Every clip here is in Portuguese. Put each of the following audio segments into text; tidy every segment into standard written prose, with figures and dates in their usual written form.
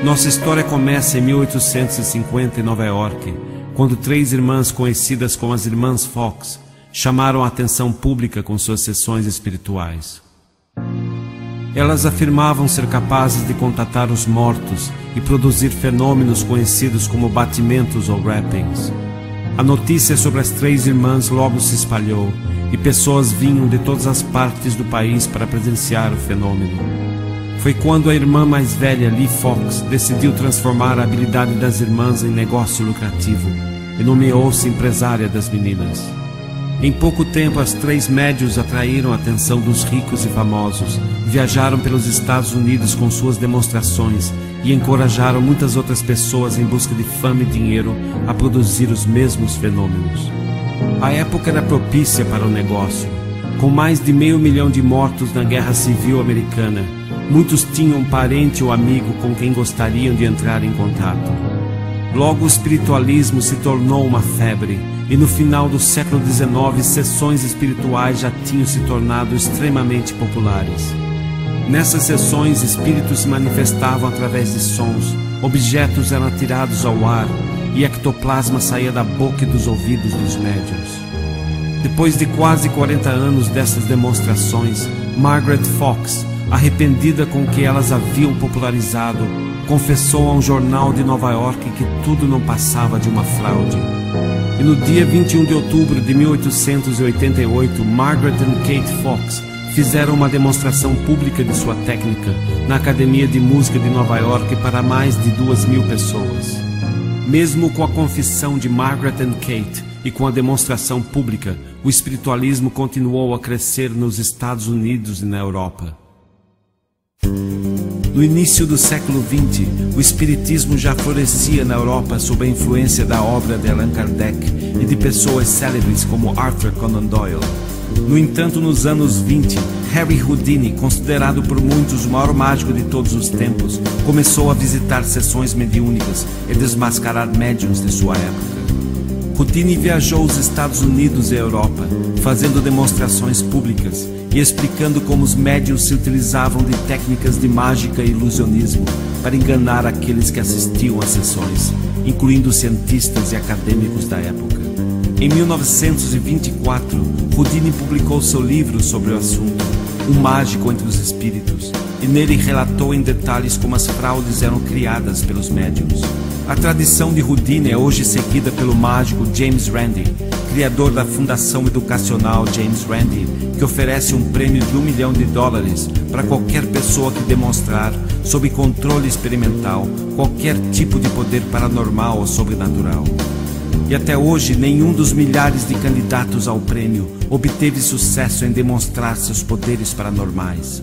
Nossa história começa em 1850 em Nova York, quando 3 irmãs conhecidas como as Irmãs Fox chamaram a atenção pública com suas sessões espirituais. Elas afirmavam ser capazes de contatar os mortos e produzir fenômenos conhecidos como batimentos ou rappings. A notícia sobre as 3 irmãs logo se espalhou e pessoas vinham de todas as partes do país para presenciar o fenômeno. Foi quando a irmã mais velha, Lee Fox, decidiu transformar a habilidade das irmãs em negócio lucrativo e nomeou-se empresária das meninas. Em pouco tempo, as 3 médiuns atraíram a atenção dos ricos e famosos, viajaram pelos Estados Unidos com suas demonstrações e encorajaram muitas outras pessoas em busca de fama e dinheiro a produzir os mesmos fenômenos. A época era propícia para o negócio. Com mais de 500 mil de mortos na Guerra Civil Americana, muitos tinham um parente ou amigo com quem gostariam de entrar em contato. Logo, o espiritualismo se tornou uma febre, e no final do século XIX, sessões espirituais já tinham se tornado extremamente populares. Nessas sessões, espíritos se manifestavam através de sons, objetos eram atirados ao ar e ectoplasma saía da boca e dos ouvidos dos médiuns. Depois de quase 40 anos dessas demonstrações, Margaret Fox, arrependida com o que elas haviam popularizado, confessou a um jornal de Nova York que tudo não passava de uma fraude. E no dia 21 de outubro de 1888, Margaret e Kate Fox fizeram uma demonstração pública de sua técnica na Academia de Música de Nova York para mais de 2.000 pessoas. Mesmo com a confissão de Margaret e Kate e com a demonstração pública, o espiritualismo continuou a crescer nos Estados Unidos e na Europa. No início do século XX, o espiritismo já florescia na Europa sob a influência da obra de Allan Kardec e de pessoas célebres como Arthur Conan Doyle. No entanto, nos anos 20, Harry Houdini, considerado por muitos o maior mágico de todos os tempos, começou a visitar sessões mediúnicas e desmascarar médiuns de sua época. Houdini viajou os Estados Unidos e a Europa, fazendo demonstrações públicas e explicando como os médiuns se utilizavam de técnicas de mágica e ilusionismo para enganar aqueles que assistiam às sessões, incluindo cientistas e acadêmicos da época. Em 1924, Houdini publicou seu livro sobre o assunto, Um Mágico entre os Espíritos, e nele relatou em detalhes como as fraudes eram criadas pelos médiuns. A tradição de Houdini é hoje seguida pelo mágico James Randi, criador da Fundação Educacional James Randi, que oferece um prêmio de $1 milhão para qualquer pessoa que demonstrar, sob controle experimental, qualquer tipo de poder paranormal ou sobrenatural. E até hoje, nenhum dos milhares de candidatos ao prêmio obteve sucesso em demonstrar seus poderes paranormais.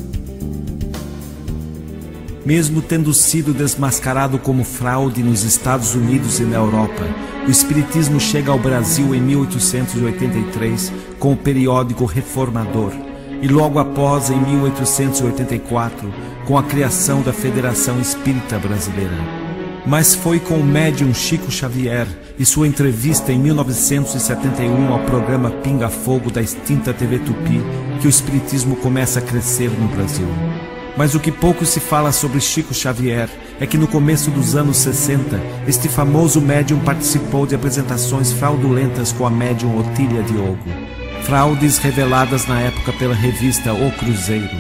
Mesmo tendo sido desmascarado como fraude nos Estados Unidos e na Europa, o espiritismo chega ao Brasil em 1883 com o periódico Reformador e logo após, em 1884, com a criação da Federação Espírita Brasileira. Mas foi com o médium Chico Xavier e sua entrevista em 1971 ao programa Pinga Fogo da extinta TV Tupi que o espiritismo começa a crescer no Brasil. Mas o que pouco se fala sobre Chico Xavier é que no começo dos anos 60, este famoso médium participou de apresentações fraudulentas com a médium Otília Diogo. Fraudes reveladas na época pela revista O Cruzeiro.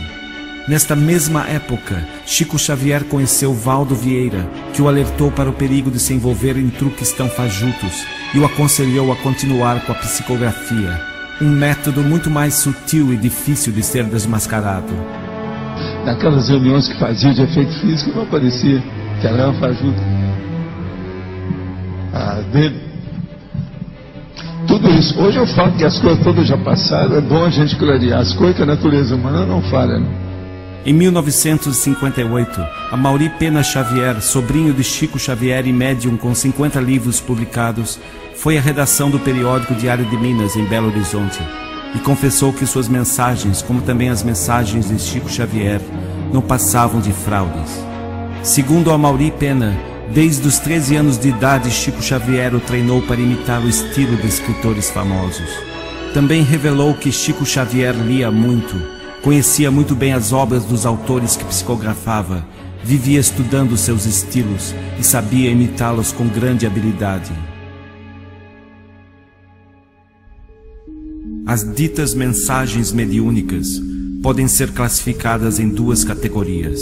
Nesta mesma época, Chico Xavier conheceu Valdo Vieira, que o alertou para o perigo de se envolver em truques tão fajutos e o aconselhou a continuar com a psicografia, um método muito mais sutil e difícil de ser desmascarado. Naquelas reuniões que fazia de efeito físico, não parecia que era uma fajuta. Dele. Tudo isso. Hoje eu falo que as coisas todas já passaram, é bom a gente clarear as coisas que a natureza humana não falha, né? Em 1958, Amaury Pena Xavier, sobrinho de Chico Xavier e médium com 50 livros publicados, foi à redação do periódico Diário de Minas, em Belo Horizonte, e confessou que suas mensagens, como também as mensagens de Chico Xavier, não passavam de fraudes. Segundo Amaury Pena, desde os 13 anos de idade, Chico Xavier o treinou para imitar o estilo de escritores famosos. Também revelou que Chico Xavier lia muito, conhecia muito bem as obras dos autores que psicografava Vivia estudando seus estilos e sabia imitá-los com grande habilidade. As ditas mensagens mediúnicas podem ser classificadas em duas categorias.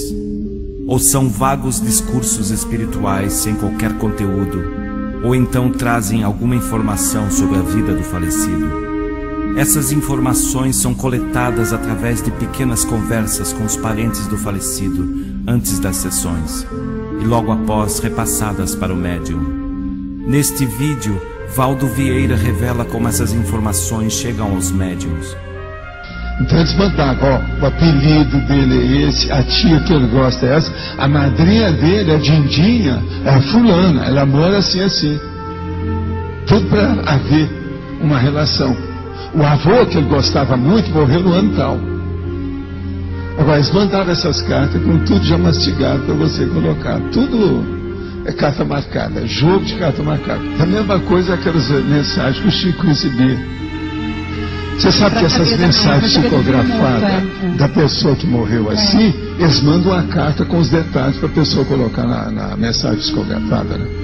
Ou são vagos discursos espirituais sem qualquer conteúdo, ou então trazem alguma informação sobre a vida do falecido. Essas informações são coletadas através de pequenas conversas com os parentes do falecido antes das sessões e logo após repassadas para o médium. Neste vídeo, Valdo Vieira revela como essas informações chegam aos médiums. Então eles mandavam, ó, o apelido dele é esse, a tia que ele gosta é essa, a madrinha dele, a Dindinha, é a fulana, ela mora assim, assim. Tudo para haver uma relação. O avô, que ele gostava muito, morreu no ano tal. Agora, eles mandavam essas cartas com tudo já mastigado para você colocar. Tudo é carta marcada, jogo de carta marcada. A mesma coisa aquelas mensagens que o Chico recebia. Você sabe que essas mensagens psicografadas da pessoa que morreu assim, eles mandam uma carta com os detalhes para a pessoa colocar na mensagem psicografada, né?